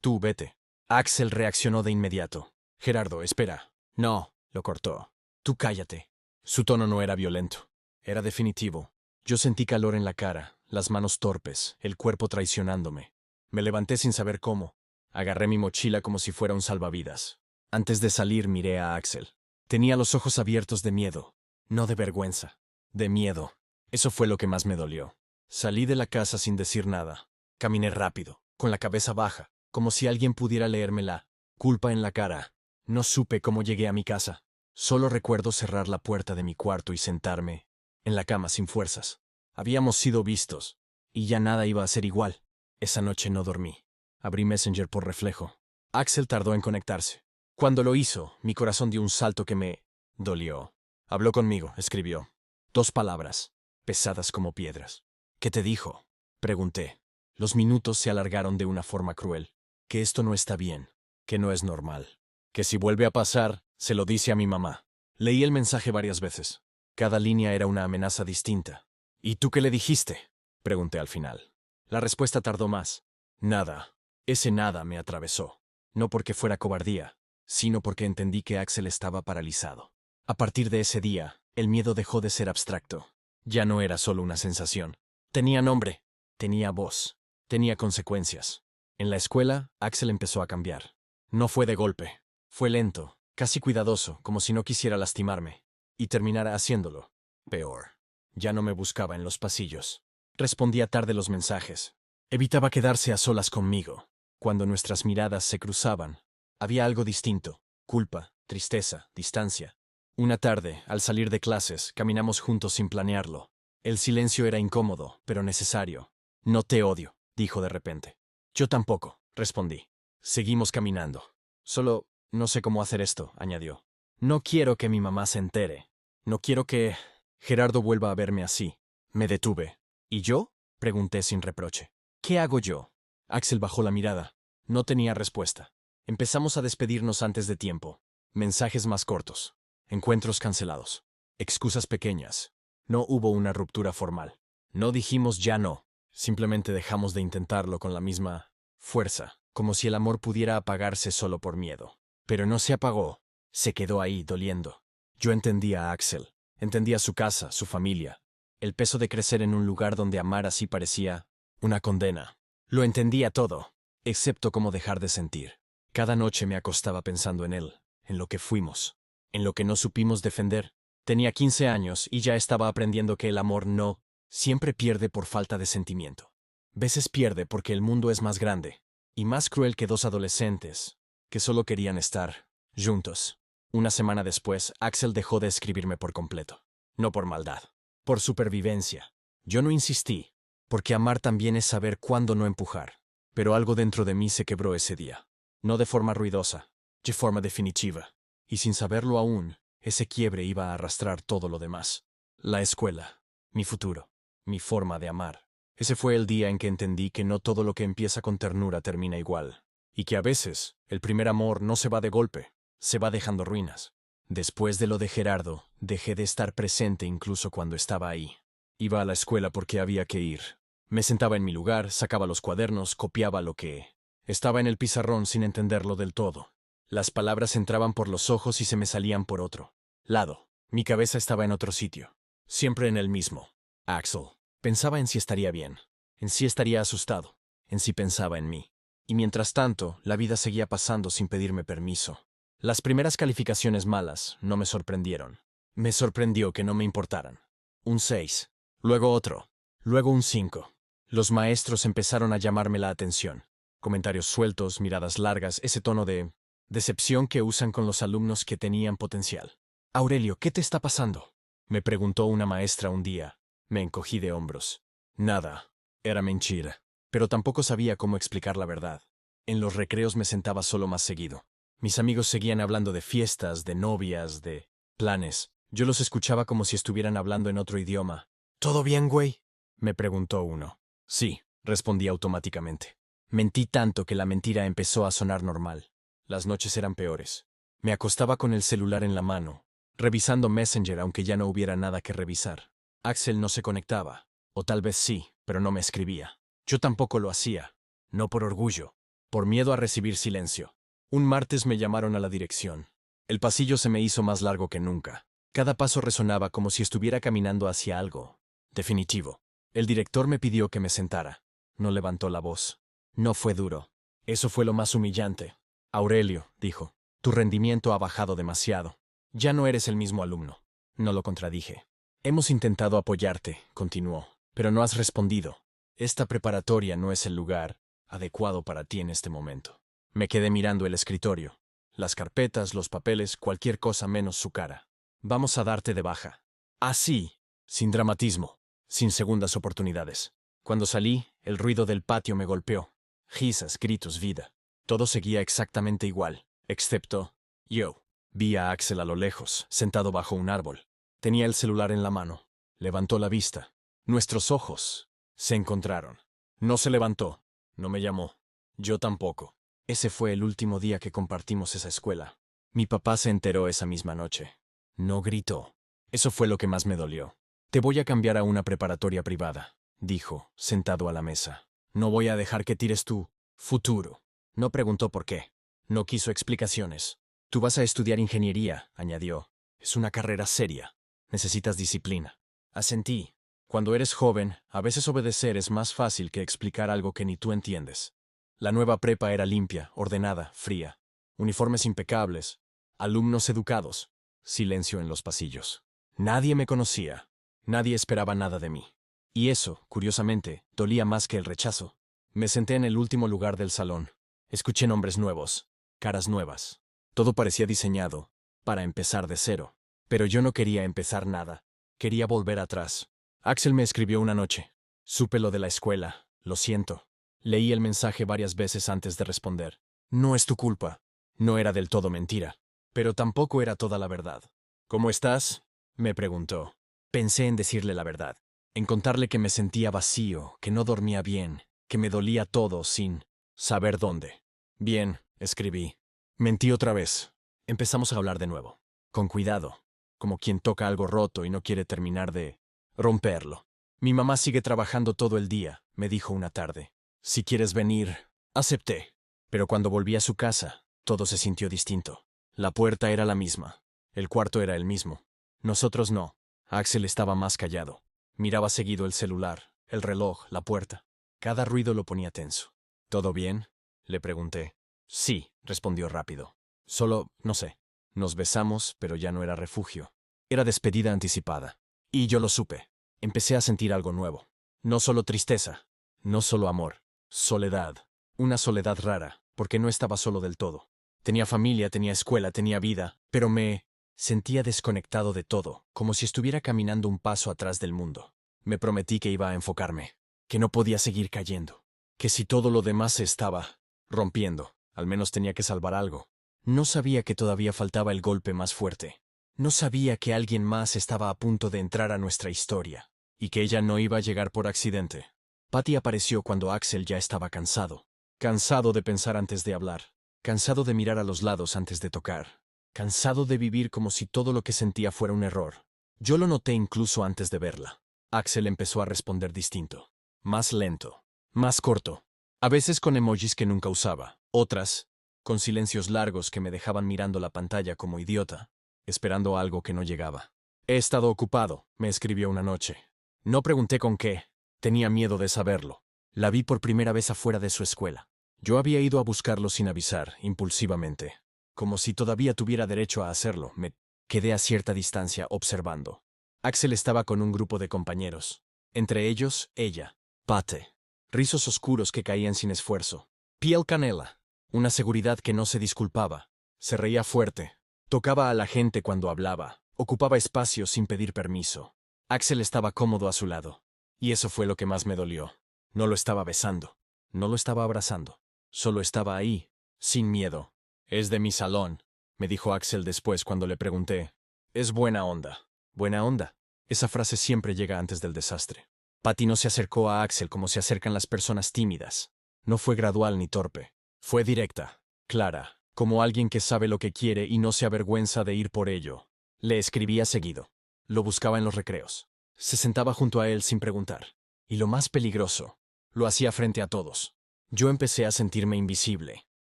Tú vete. Axel reaccionó de inmediato. Gerardo, espera. No, lo cortó. Tú cállate. Su tono no era violento. Era definitivo. Yo sentí calor en la cara, las manos torpes, el cuerpo traicionándome. Me levanté sin saber cómo. Agarré mi mochila como si fuera un salvavidas. Antes de salir miré a Axel. Tenía los ojos abiertos de miedo. No de vergüenza. De miedo. Eso fue lo que más me dolió. Salí de la casa sin decir nada. Caminé rápido, con la cabeza baja, como si alguien pudiera leerme la culpa en la cara. No supe cómo llegué a mi casa. Solo recuerdo cerrar la puerta de mi cuarto y sentarme en la cama sin fuerzas. Habíamos sido vistos, y ya nada iba a ser igual. Esa noche no dormí. Abrí Messenger por reflejo. Axel tardó en conectarse. Cuando lo hizo, mi corazón dio un salto que me dolió. Habló conmigo, escribió. 2 palabras, pesadas como piedras. ¿Qué te dijo?, pregunté. Los minutos se alargaron de una forma cruel. Que esto no está bien, que no es normal. Que si vuelve a pasar, se lo dice a mi mamá. Leí el mensaje varias veces. Cada línea era una amenaza distinta. ¿Y tú qué le dijiste?, pregunté al final. La respuesta tardó más. Nada. Ese nada me atravesó. No porque fuera cobardía, sino porque entendí que Axel estaba paralizado. A partir de ese día, el miedo dejó de ser abstracto. Ya no era solo una sensación. Tenía nombre, tenía voz, tenía consecuencias. En la escuela, Axel empezó a cambiar. No fue de golpe. Fue lento, casi cuidadoso, como si no quisiera lastimarme. Y terminara haciéndolo. Peor. Ya no me buscaba en los pasillos. Respondía tarde los mensajes. Evitaba quedarse a solas conmigo. Cuando nuestras miradas se cruzaban, había algo distinto. Culpa, tristeza, distancia. Una tarde, al salir de clases, caminamos juntos sin planearlo. El silencio era incómodo, pero necesario. No te odio, dijo de repente. Yo tampoco, respondí. Seguimos caminando. Solo no sé cómo hacer esto, añadió. No quiero que mi mamá se entere. No quiero que Gerardo vuelva a verme así. Me detuve. ¿Y yo? Pregunté sin reproche. ¿Qué hago yo? Axel bajó la mirada. No tenía respuesta. Empezamos a despedirnos antes de tiempo. Mensajes más cortos. Encuentros cancelados. Excusas pequeñas. No hubo una ruptura formal. No dijimos ya no. Simplemente dejamos de intentarlo con la misma fuerza, como si el amor pudiera apagarse solo por miedo. Pero no se apagó. Se quedó ahí, doliendo. Yo entendía a Axel. Entendía su casa, su familia. El peso de crecer en un lugar donde amar así parecía una condena. Lo entendía todo, excepto cómo dejar de sentir. Cada noche me acostaba pensando en él, en lo que fuimos, en lo que no supimos defender. Tenía 15 años y ya estaba aprendiendo que el amor no siempre pierde por falta de sentimiento. Veces pierde porque el mundo es más grande y más cruel que dos adolescentes que solo querían estar juntos. Una semana después, Axel dejó de escribirme por completo. No por maldad, por supervivencia. Yo no insistí, porque amar también es saber cuándo no empujar. Pero algo dentro de mí se quebró ese día. No de forma ruidosa, de forma definitiva. Y sin saberlo aún, ese quiebre iba a arrastrar todo lo demás. La escuela, mi futuro, mi forma de amar. Ese fue el día en que entendí que no todo lo que empieza con ternura termina igual. Y que a veces, el primer amor no se va de golpe, se va dejando ruinas. Después de lo de Gerardo, dejé de estar presente incluso cuando estaba ahí. Iba a la escuela porque había que ir. Me sentaba en mi lugar, sacaba los cuadernos, copiaba lo que estaba en el pizarrón sin entenderlo del todo. Las palabras entraban por los ojos y se me salían por otro lado. Mi cabeza estaba en otro sitio. Siempre en el mismo. Axel. Pensaba en si estaría bien, en si estaría asustado, en si pensaba en mí. Y mientras tanto, la vida seguía pasando sin pedirme permiso. Las primeras calificaciones malas no me sorprendieron. Me sorprendió que no me importaran. Un 6. Luego otro. Luego un 5. Los maestros empezaron a llamarme la atención. Comentarios sueltos, miradas largas, ese tono de decepción que usan con los alumnos que tenían potencial. Aurelio, ¿qué te está pasando? Me preguntó una maestra un día. Me encogí de hombros. Nada. Era mentira. Pero tampoco sabía cómo explicar la verdad. En los recreos me sentaba solo más seguido. Mis amigos seguían hablando de fiestas, de novias, de planes. Yo los escuchaba como si estuvieran hablando en otro idioma. ¿Todo bien, güey? Me preguntó uno. Sí, respondí automáticamente. Mentí tanto que la mentira empezó a sonar normal. Las noches eran peores. Me acostaba con el celular en la mano, revisando Messenger aunque ya no hubiera nada que revisar. Axel no se conectaba. O tal vez sí, pero no me escribía. Yo tampoco lo hacía. No por orgullo, por miedo a recibir silencio. Un martes me llamaron a la dirección. El pasillo se me hizo más largo que nunca. Cada paso resonaba como si estuviera caminando hacia algo definitivo. El director me pidió que me sentara. No levantó la voz. No fue duro. Eso fue lo más humillante. Aurelio, dijo, tu rendimiento ha bajado demasiado. Ya no eres el mismo alumno. No lo contradije. Hemos intentado apoyarte, continuó, pero no has respondido. Esta preparatoria no es el lugar adecuado para ti en este momento. Me quedé mirando el escritorio. Las carpetas, los papeles, cualquier cosa menos su cara. Vamos a darte de baja. Así, sin dramatismo, sin segundas oportunidades. Cuando salí, el ruido del patio me golpeó. Risas, gritos, vida. Todo seguía exactamente igual, excepto yo. Vi a Axel a lo lejos, sentado bajo un árbol. Tenía el celular en la mano. Levantó la vista. Nuestros ojos se encontraron. No se levantó. No me llamó. Yo tampoco. Ese fue el último día que compartimos esa escuela. Mi papá se enteró esa misma noche. No gritó. Eso fue lo que más me dolió. Te voy a cambiar a una preparatoria privada, dijo, sentado a la mesa. No voy a dejar que tires tu futuro. No preguntó por qué. No quiso explicaciones. Tú vas a estudiar ingeniería, añadió. Es una carrera seria. Necesitas disciplina. Asentí. Cuando eres joven, a veces obedecer es más fácil que explicar algo que ni tú entiendes. La nueva prepa era limpia, ordenada, fría. Uniformes impecables, alumnos educados, silencio en los pasillos. Nadie me conocía, nadie esperaba nada de mí. Y eso, curiosamente, dolía más que el rechazo. Me senté en el último lugar del salón. Escuché nombres nuevos, caras nuevas. Todo parecía diseñado para empezar de cero. Pero yo no quería empezar nada. Quería volver atrás. Axel me escribió una noche. Supe lo de la escuela. Lo siento. Leí el mensaje varias veces antes de responder. No es tu culpa. No era del todo mentira. Pero tampoco era toda la verdad. ¿Cómo estás?, me preguntó. Pensé en decirle la verdad. En contarle que me sentía vacío, que no dormía bien, que me dolía todo sin saber dónde. Bien, escribí. Mentí otra vez. Empezamos a hablar de nuevo. Con cuidado. Como quien toca algo roto y no quiere terminar de romperlo. Mi mamá sigue trabajando todo el día, me dijo una tarde. Si quieres venir, acepté. Pero cuando volví a su casa, todo se sintió distinto. La puerta era la misma. El cuarto era el mismo. Nosotros no. Axel estaba más callado. Miraba seguido el celular, el reloj, la puerta. Cada ruido lo ponía tenso. ¿Todo bien?, le pregunté. Sí, respondió rápido. Solo, no sé. Nos besamos, pero ya no era refugio. Era despedida anticipada. Y yo lo supe. Empecé a sentir algo nuevo. No solo tristeza, no solo amor, soledad. Una soledad rara, porque no estaba solo del todo. Tenía familia, tenía escuela, tenía vida, pero me sentía desconectado de todo, como si estuviera caminando un paso atrás del mundo. Me prometí que iba a enfocarme, que no podía seguir cayendo, que si todo lo demás se estaba rompiendo, al menos tenía que salvar algo. No sabía que todavía faltaba el golpe más fuerte. No sabía que alguien más estaba a punto de entrar a nuestra historia, y que ella no iba a llegar por accidente. Patty apareció cuando Axel ya estaba cansado. Cansado de pensar antes de hablar. Cansado de mirar a los lados antes de tocar. Cansado de vivir como si todo lo que sentía fuera un error. Yo lo noté incluso antes de verla. Axel empezó a responder distinto. Más lento. Más corto. A veces con emojis que nunca usaba. Otras, con silencios largos que me dejaban mirando la pantalla como idiota, esperando algo que no llegaba. He estado ocupado, me escribió una noche. No pregunté con qué. Tenía miedo de saberlo. La vi por primera vez afuera de su escuela. Yo había ido a buscarlo sin avisar, impulsivamente. Como si todavía tuviera derecho a hacerlo, me quedé a cierta distancia observando. Axel estaba con un grupo de compañeros. Entre ellos, ella, Pate. Rizos oscuros que caían sin esfuerzo. Piel canela. Una seguridad que no se disculpaba. Se reía fuerte. Tocaba a la gente cuando hablaba. Ocupaba espacio sin pedir permiso. Axel estaba cómodo a su lado. Y eso fue lo que más me dolió. No lo estaba besando. No lo estaba abrazando. Solo estaba ahí, sin miedo. Es de mi salón, me dijo Axel después cuando le pregunté. Es buena onda. ¿Buena onda? Esa frase siempre llega antes del desastre. Patty no se acercó a Axel como se acercan las personas tímidas. No fue gradual ni torpe. Fue directa, clara, como alguien que sabe lo que quiere y no se avergüenza de ir por ello. Le escribía seguido. Lo buscaba en los recreos. Se sentaba junto a él sin preguntar. Y lo más peligroso, lo hacía frente a todos. Yo empecé a sentirme invisible.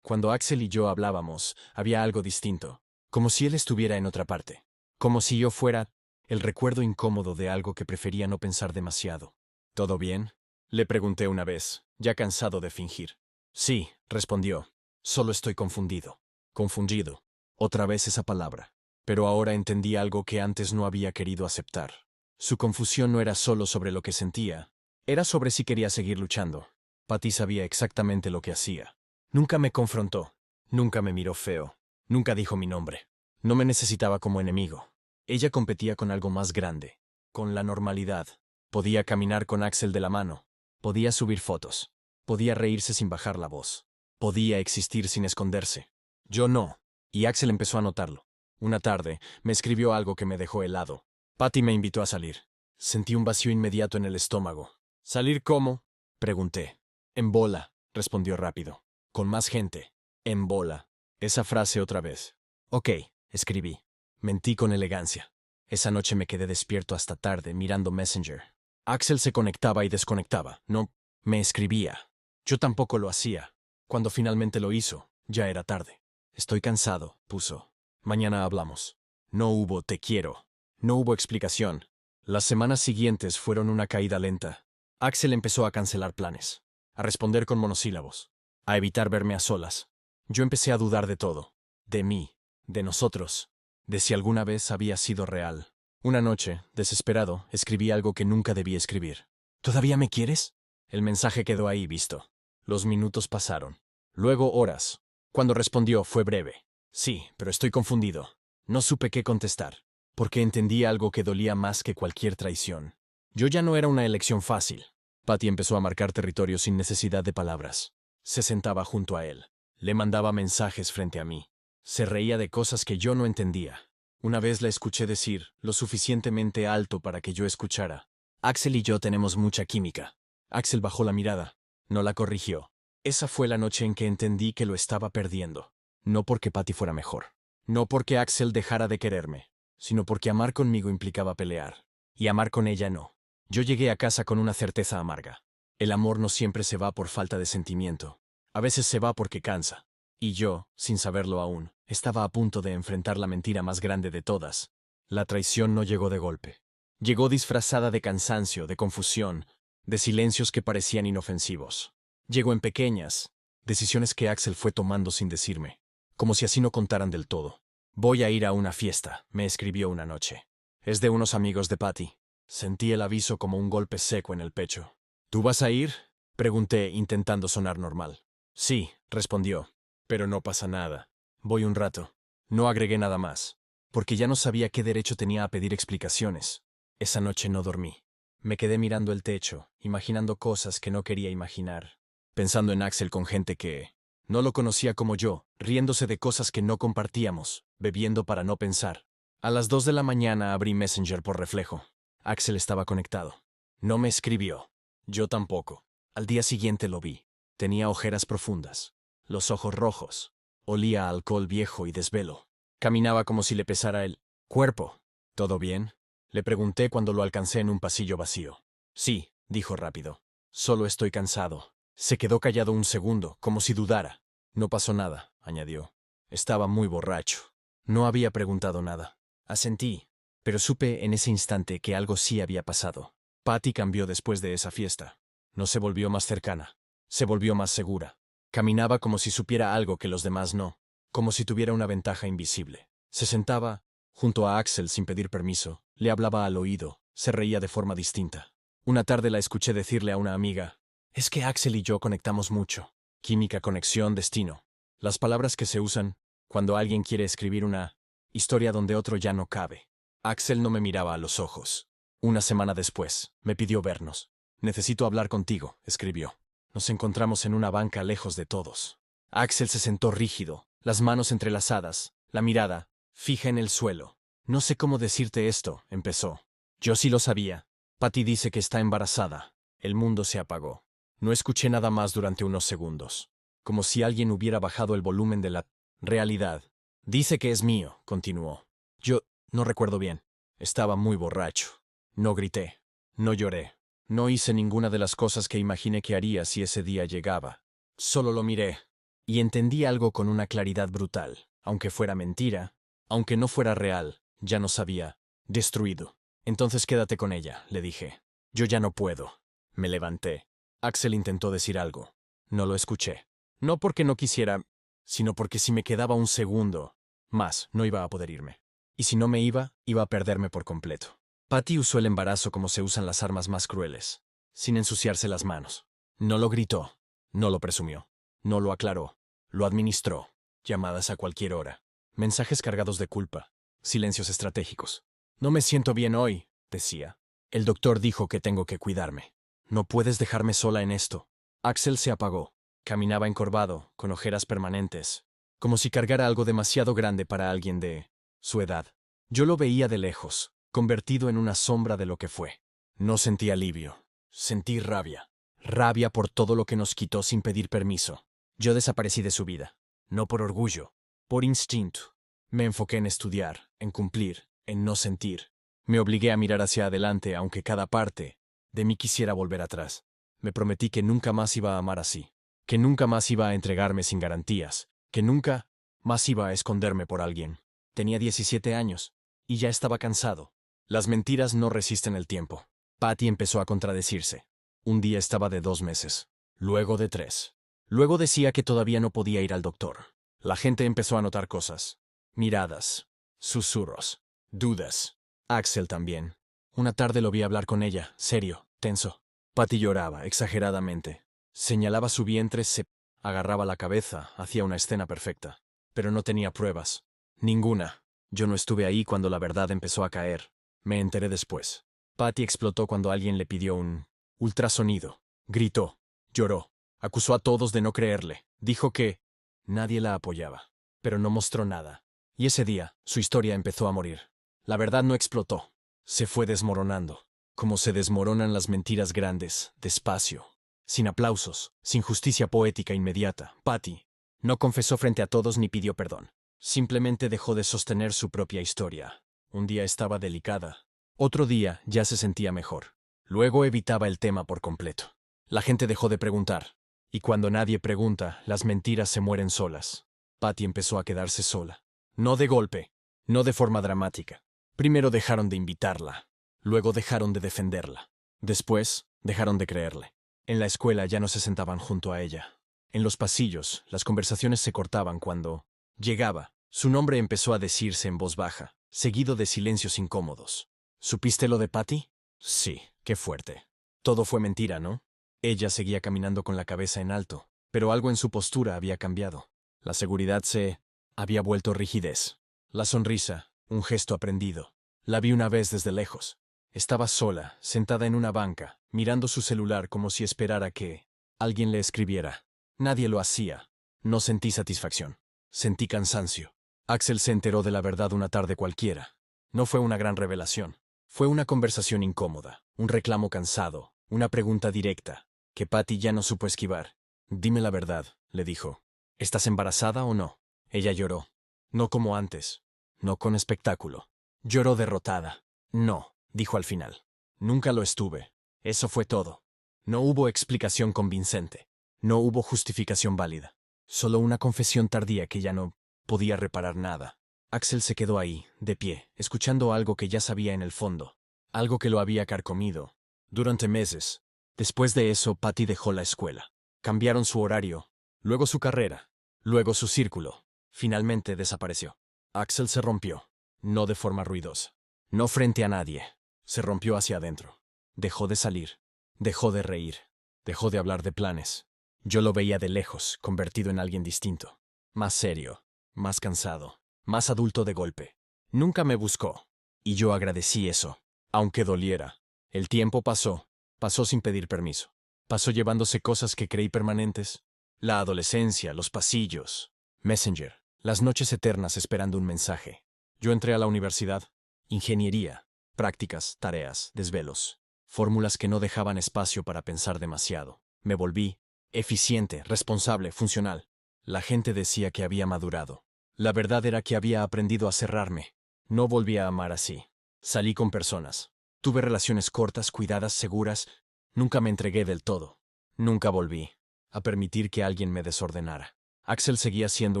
Cuando Axel y yo hablábamos, había algo distinto, como si él estuviera en otra parte, como si yo fuera el recuerdo incómodo de algo que prefería no pensar demasiado. ¿Todo bien?, le pregunté una vez, ya cansado de fingir. Sí, respondió. Solo estoy confundido. Confundido. Otra vez esa palabra. Pero ahora entendí algo que antes no había querido aceptar. Su confusión no era solo sobre lo que sentía, era sobre si quería seguir luchando. Patty sabía exactamente lo que hacía. Nunca me confrontó, nunca me miró feo, nunca dijo mi nombre. No me necesitaba como enemigo. Ella competía con algo más grande, con la normalidad. Podía caminar con Axel de la mano, podía subir fotos, podía reírse sin bajar la voz, podía existir sin esconderse. Yo no, y Axel empezó a notarlo. Una tarde, me escribió algo que me dejó helado. Patty me invitó a salir. Sentí un vacío inmediato en el estómago. ¿Salir cómo?, pregunté. En bola, respondió rápido. Con más gente. En bola. Esa frase otra vez. Ok, escribí. Mentí con elegancia. Esa noche me quedé despierto hasta tarde mirando Messenger. Axel se conectaba y desconectaba. No me escribía. Yo tampoco lo hacía. Cuando finalmente lo hizo, ya era tarde. Estoy cansado, puso. Mañana hablamos. No hubo te quiero. No hubo explicación. Las semanas siguientes fueron una caída lenta. Axel empezó a cancelar planes, a responder con monosílabos, a evitar verme a solas. Yo empecé a dudar de todo, de mí, de nosotros, de si alguna vez había sido real. Una noche, desesperado, escribí algo que nunca debí escribir. ¿Todavía me quieres? El mensaje quedó ahí visto. Los minutos pasaron. Luego horas. Cuando respondió fue breve. Sí, pero estoy confundido. No supe qué contestar, porque entendí algo que dolía más que cualquier traición. Yo ya no era una elección fácil. Patty empezó a marcar territorio sin necesidad de palabras. Se sentaba junto a él. Le mandaba mensajes frente a mí. Se reía de cosas que yo no entendía. Una vez la escuché decir, lo suficientemente alto para que yo escuchara: Axel y yo tenemos mucha química. Axel bajó la mirada. No la corrigió. Esa fue la noche en que entendí que lo estaba perdiendo. No porque Patty fuera mejor. No porque Axel dejara de quererme, sino porque amar conmigo implicaba pelear. Y amar con ella no. Yo llegué a casa con una certeza amarga. El amor no siempre se va por falta de sentimiento. A veces se va porque cansa. Y yo, sin saberlo aún, estaba a punto de enfrentar la mentira más grande de todas. La traición no llegó de golpe. Llegó disfrazada de cansancio, de confusión, de silencios que parecían inofensivos. Llegó en pequeñas decisiones que Axel fue tomando sin decirme, como si así no contaran del todo. Voy a ir a una fiesta, me escribió una noche. Es de unos amigos de Patty. Sentí el aviso como un golpe seco en el pecho. ¿Tú vas a ir? Pregunté, intentando sonar normal. Sí, respondió. Pero no pasa nada. Voy un rato. No agregué nada más, porque ya no sabía qué derecho tenía a pedir explicaciones. Esa noche no dormí. Me quedé mirando el techo, imaginando cosas que no quería imaginar, pensando en Axel con gente que no lo conocía como yo, riéndose de cosas que no compartíamos, bebiendo para no pensar. A las 2 de la mañana abrí Messenger por reflejo. Axel estaba conectado. No me escribió. Yo tampoco. Al día siguiente lo vi. Tenía ojeras profundas, los ojos rojos. Olía a alcohol viejo y desvelo. Caminaba como si le pesara el cuerpo. ¿Todo bien? Le pregunté cuando lo alcancé en un pasillo vacío. Sí, dijo rápido. Solo estoy cansado. Se quedó callado un segundo, como si dudara. No pasó nada, añadió. Estaba muy borracho. No había preguntado nada. Asentí, pero supe en ese instante que algo sí había pasado. Patty cambió después de esa fiesta. No se volvió más cercana. Se volvió más segura. Caminaba como si supiera algo que los demás no, como si tuviera una ventaja invisible. Se sentaba junto a Axel sin pedir permiso, le hablaba al oído, se reía de forma distinta. Una tarde la escuché decirle a una amiga: es que Axel y yo conectamos mucho. Química, conexión, destino. Las palabras que se usan cuando alguien quiere escribir una historia donde otro ya no cabe. Axel no me miraba a los ojos. Una semana después, me pidió vernos. Necesito hablar contigo, escribió. Nos encontramos en una banca lejos de todos. Axel se sentó rígido, las manos entrelazadas, la mirada fija en el suelo. No sé cómo decirte esto, empezó. Yo sí lo sabía. Patty dice que está embarazada. El mundo se apagó. No escuché nada más durante unos segundos, como si alguien hubiera bajado el volumen de la realidad. Dice que es mío, continuó. Yo no recuerdo bien. Estaba muy borracho. No grité. No lloré. No hice ninguna de las cosas que imaginé que haría si ese día llegaba. Solo lo miré. Y entendí algo con una claridad brutal. Aunque fuera mentira, aunque no fuera real, ya nos había destruido. Entonces quédate con ella, le dije. Yo ya no puedo. Me levanté. Axel intentó decir algo. No lo escuché. No porque no quisiera, sino porque si me quedaba un segundo más, no iba a poder irme. Y si no me iba, iba a perderme por completo. Patty usó el embarazo como se usan las armas más crueles, sin ensuciarse las manos. No lo gritó, no lo presumió, no lo aclaró, lo administró. Llamadas a cualquier hora, mensajes cargados de culpa, silencios estratégicos. No me siento bien hoy, decía. El doctor dijo que tengo que cuidarme. No puedes dejarme sola en esto. Axel se apagó. Caminaba encorvado, con ojeras permanentes, como si cargara algo demasiado grande para alguien de su edad. Yo lo veía de lejos, convertido en una sombra de lo que fue. No sentí alivio, sentí rabia. Rabia por todo lo que nos quitó sin pedir permiso. Yo desaparecí de su vida, no por orgullo, por instinto. Me enfoqué en estudiar, en cumplir, en no sentir. Me obligué a mirar hacia adelante aunque cada parte de mí quisiera volver atrás. Me prometí que nunca más iba a amar así, que nunca más iba a entregarme sin garantías, que nunca más iba a esconderme por alguien. Tenía 17 años, y ya estaba cansado. Las mentiras no resisten el tiempo. Patty empezó a contradecirse. Un día estaba de 2 meses. Luego de 3. Luego decía que todavía no podía ir al doctor. La gente empezó a notar cosas. Miradas. Susurros. Dudas. Axel también. Una tarde lo vi hablar con ella, serio, tenso. Patty lloraba, exageradamente. Señalaba su vientre, se agarraba la cabeza, hacía una escena perfecta. Pero no tenía pruebas. Ninguna. Yo no estuve ahí cuando la verdad empezó a caer. Me enteré después. Patty explotó cuando alguien le pidió un ultrasonido. Gritó. Lloró. Acusó a todos de no creerle. Dijo que nadie la apoyaba. Pero no mostró nada. Y ese día, su historia empezó a morir. La verdad no explotó. Se fue desmoronando. Como se desmoronan las mentiras grandes, despacio. Sin aplausos, sin justicia poética inmediata. Patty no confesó frente a todos ni pidió perdón. Simplemente dejó de sostener su propia historia. Un día estaba delicada. Otro día ya se sentía mejor. Luego evitaba el tema por completo. La gente dejó de preguntar. Y cuando nadie pregunta, las mentiras se mueren solas. Patty empezó a quedarse sola. No de golpe, no de forma dramática. Primero dejaron de invitarla. Luego dejaron de defenderla. Después, dejaron de creerle. En la escuela ya no se sentaban junto a ella. En los pasillos, las conversaciones se cortaban cuando llegaba. Su nombre empezó a decirse en voz baja, seguido de silencios incómodos. ¿Supiste lo de Patty? Sí, qué fuerte. Todo fue mentira, ¿no? Ella seguía caminando con la cabeza en alto, pero algo en su postura había cambiado. La seguridad se había vuelto rigidez. La sonrisa, un gesto aprendido. La vi una vez desde lejos. Estaba sola, sentada en una banca, mirando su celular como si esperara que alguien le escribiera. Nadie lo hacía. No sentí satisfacción. Sentí cansancio. Axel se enteró de la verdad una tarde cualquiera. No fue una gran revelación. Fue una conversación incómoda, un reclamo cansado, una pregunta directa, que Patty ya no supo esquivar. Dime la verdad, le dijo. ¿Estás embarazada o no? Ella lloró. No como antes. No con espectáculo. Lloró derrotada. No, dijo al final. Nunca lo estuve. Eso fue todo. No hubo explicación convincente. No hubo justificación válida. Solo una confesión tardía que ya no podía reparar nada. Axel se quedó ahí, de pie, escuchando algo que ya sabía en el fondo. Algo que lo había carcomido. Durante meses. Después de eso, Patty dejó la escuela. Cambiaron su horario. Luego su carrera. Luego su círculo. Finalmente desapareció. Axel se rompió. No de forma ruidosa. No frente a nadie. Se rompió hacia adentro. Dejó de salir. Dejó de reír. Dejó de hablar de planes. Yo lo veía de lejos, convertido en alguien distinto. Más serio. Más cansado. Más adulto de golpe. Nunca me buscó. Y yo agradecí eso. Aunque doliera. El tiempo pasó. Pasó sin pedir permiso. Pasó llevándose cosas que creí permanentes. La adolescencia, los pasillos. Messenger. Las noches eternas esperando un mensaje. Yo entré a la universidad. Ingeniería. Prácticas, tareas, desvelos. Fórmulas que no dejaban espacio para pensar demasiado. Me volví eficiente, responsable, funcional. La gente decía que había madurado. La verdad era que había aprendido a cerrarme. No volví a amar así. Salí con personas. Tuve relaciones cortas, cuidadas, seguras. Nunca me entregué del todo. Nunca volví a permitir que alguien me desordenara. Axel seguía siendo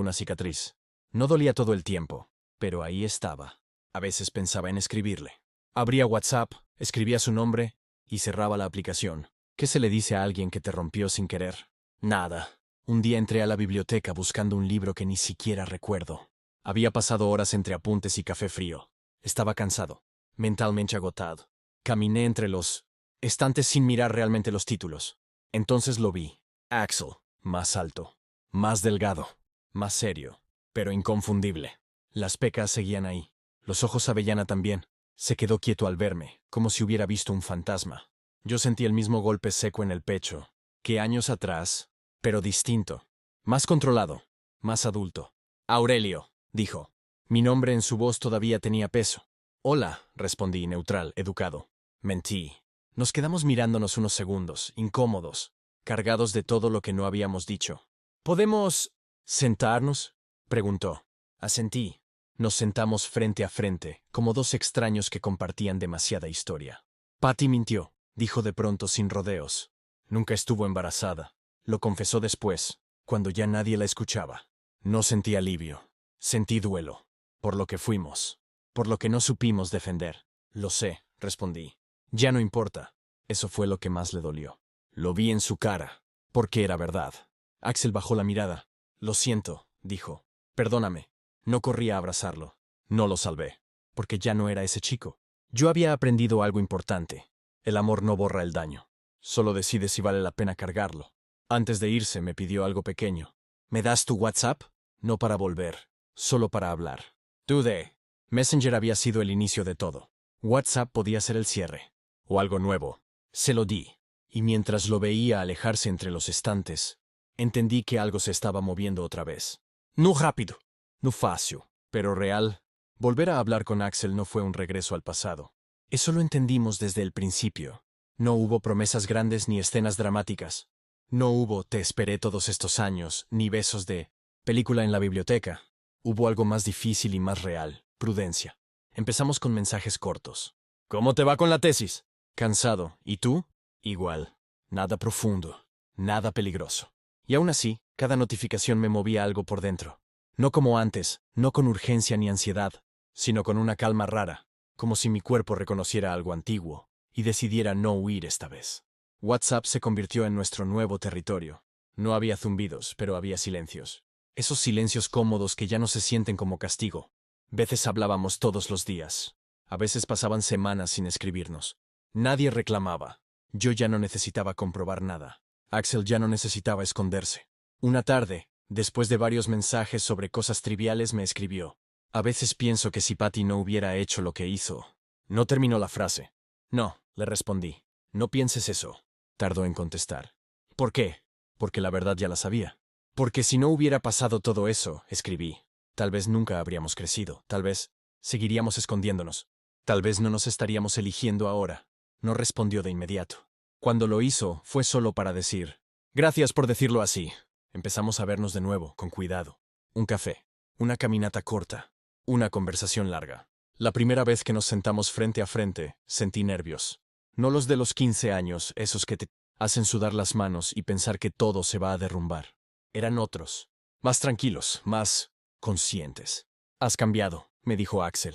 una cicatriz. No dolía todo el tiempo, pero ahí estaba. A veces pensaba en escribirle. Abría WhatsApp, escribía su nombre y cerraba la aplicación. ¿Qué se le dice a alguien que te rompió sin querer? Nada. Un día entré a la biblioteca buscando un libro que ni siquiera recuerdo. Había pasado horas entre apuntes y café frío. Estaba cansado, mentalmente agotado. Caminé entre los estantes sin mirar realmente los títulos. Entonces lo vi. Axel, más alto, más delgado, más serio, pero inconfundible. Las pecas seguían ahí. Los ojos avellana también. Se quedó quieto al verme, como si hubiera visto un fantasma. Yo sentí el mismo golpe seco en el pecho que años atrás, pero distinto. Más controlado, más adulto. Aurelio, dijo. Mi nombre en su voz todavía tenía peso. Hola, respondí, neutral, educado. Mentí. Nos quedamos mirándonos unos segundos, incómodos, cargados de todo lo que no habíamos dicho. ¿Podemos sentarnos? Preguntó. Asentí. Nos sentamos frente a frente, como dos extraños que compartían demasiada historia. Patty mintió, dijo de pronto sin rodeos. Nunca estuvo embarazada. Lo confesó después, cuando ya nadie la escuchaba. No sentí alivio. Sentí duelo. Por lo que fuimos. Por lo que no supimos defender. Lo sé, respondí. Ya no importa. Eso fue lo que más le dolió. Lo vi en su cara, porque era verdad. Axel bajó la mirada. Lo siento, dijo. Perdóname. No corrí a abrazarlo. No lo salvé, porque ya no era ese chico. Yo había aprendido algo importante. El amor no borra el daño. Solo decide si vale la pena cargarlo. Antes de irse me pidió algo pequeño. ¿Me das tu WhatsApp? No para volver, solo para hablar. Dudé. Messenger había sido el inicio de todo. WhatsApp podía ser el cierre. O algo nuevo. Se lo di. Y mientras lo veía alejarse entre los estantes, entendí que algo se estaba moviendo otra vez. No rápido, no fácil, pero real. Volver a hablar con Axel no fue un regreso al pasado. Eso lo entendimos desde el principio. No hubo promesas grandes ni escenas dramáticas. No hubo te esperé todos estos años, ni besos de película en la biblioteca. Hubo algo más difícil y más real, prudencia. Empezamos con mensajes cortos. ¿Cómo te va con la tesis? Cansado. ¿Y tú? Igual. Nada profundo. Nada peligroso. Y aún así, cada notificación me movía algo por dentro. No como antes, no con urgencia ni ansiedad, sino con una calma rara, como si mi cuerpo reconociera algo antiguo y decidiera no huir esta vez. WhatsApp se convirtió en nuestro nuevo territorio. No había zumbidos, pero había silencios. Esos silencios cómodos que ya no se sienten como castigo. Veces hablábamos todos los días. A veces pasaban semanas sin escribirnos. Nadie reclamaba. Yo ya no necesitaba comprobar nada. Axel ya no necesitaba esconderse. Una tarde, después de varios mensajes sobre cosas triviales, me escribió. A veces pienso que si Patty no hubiera hecho lo que hizo. No terminó la frase. No, le respondí. No pienses eso. Tardó en contestar. ¿Por qué? Porque la verdad ya la sabía. Porque si no hubiera pasado todo eso, escribí, tal vez nunca habríamos crecido, tal vez seguiríamos escondiéndonos, tal vez no nos estaríamos eligiendo ahora. No respondió de inmediato. Cuando lo hizo, fue solo para decir, gracias por decirlo así. Empezamos a vernos de nuevo, con cuidado. Un café, una caminata corta, una conversación larga. La primera vez que nos sentamos frente a frente, sentí nervios. No los de los 15 años, esos que te hacen sudar las manos y pensar que todo se va a derrumbar. Eran otros, más tranquilos, más conscientes. Has cambiado, me dijo Axel.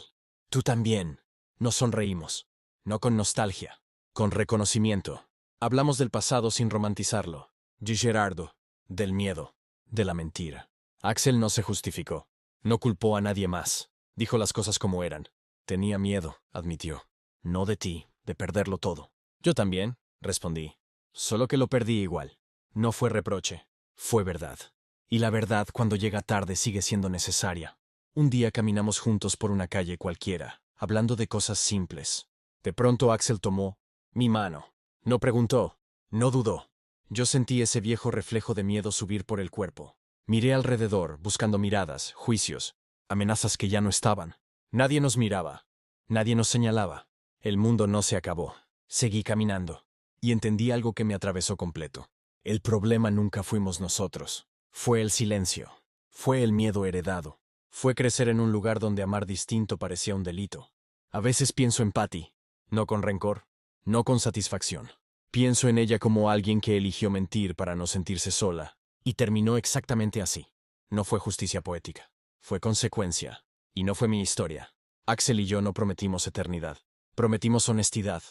Tú también. Nos sonreímos. No con nostalgia, con reconocimiento. Hablamos del pasado sin romantizarlo. De Gerardo, del miedo, de la mentira. Axel no se justificó. No culpó a nadie más. Dijo las cosas como eran. Tenía miedo, admitió. No de ti, de perderlo todo. Yo también, respondí. Solo que lo perdí igual. No fue reproche. Fue verdad. Y la verdad, cuando llega tarde, sigue siendo necesaria. Un día caminamos juntos por una calle cualquiera, hablando de cosas simples. De pronto Axel tomó mi mano. No preguntó, no dudó. Yo sentí ese viejo reflejo de miedo subir por el cuerpo. Miré alrededor, buscando miradas, juicios, amenazas que ya no estaban. Nadie nos miraba. Nadie nos señalaba. El mundo no se acabó. Seguí caminando. Y entendí algo que me atravesó completo. El problema nunca fuimos nosotros. Fue el silencio. Fue el miedo heredado. Fue crecer en un lugar donde amar distinto parecía un delito. A veces pienso en Patty, no con rencor, no con satisfacción. Pienso en ella como alguien que eligió mentir para no sentirse sola, y terminó exactamente así. No fue justicia poética, fue consecuencia, y no fue mi historia. Axel y yo no prometimos eternidad, prometimos honestidad.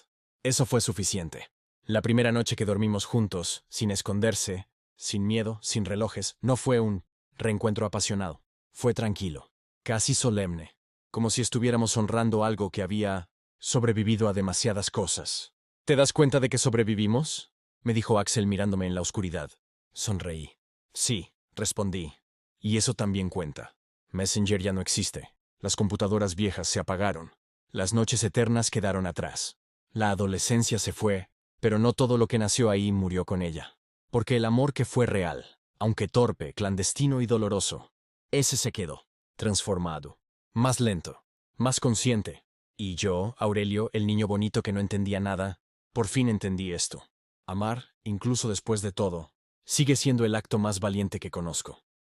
Eso fue suficiente. La primera noche que dormimos juntos, sin esconderse, sin miedo, sin relojes, no fue un reencuentro apasionado. Fue tranquilo, casi solemne, como si estuviéramos honrando algo que había sobrevivido a demasiadas cosas. ¿Te das cuenta de que sobrevivimos? Me dijo Axel mirándome en la oscuridad. Sonreí. Sí, respondí. Y eso también cuenta. Messenger ya no existe. Las computadoras viejas se apagaron. Las noches eternas quedaron atrás. La adolescencia se fue, pero no todo lo que nació ahí murió con ella. Porque el amor que fue real, aunque torpe, clandestino y doloroso, ese se quedó, transformado, más lento, más consciente. Y yo, Aurelio, el niño bonito que no entendía nada, por fin entendí esto. Amar, incluso después de todo, sigue siendo el acto más valiente que conozco.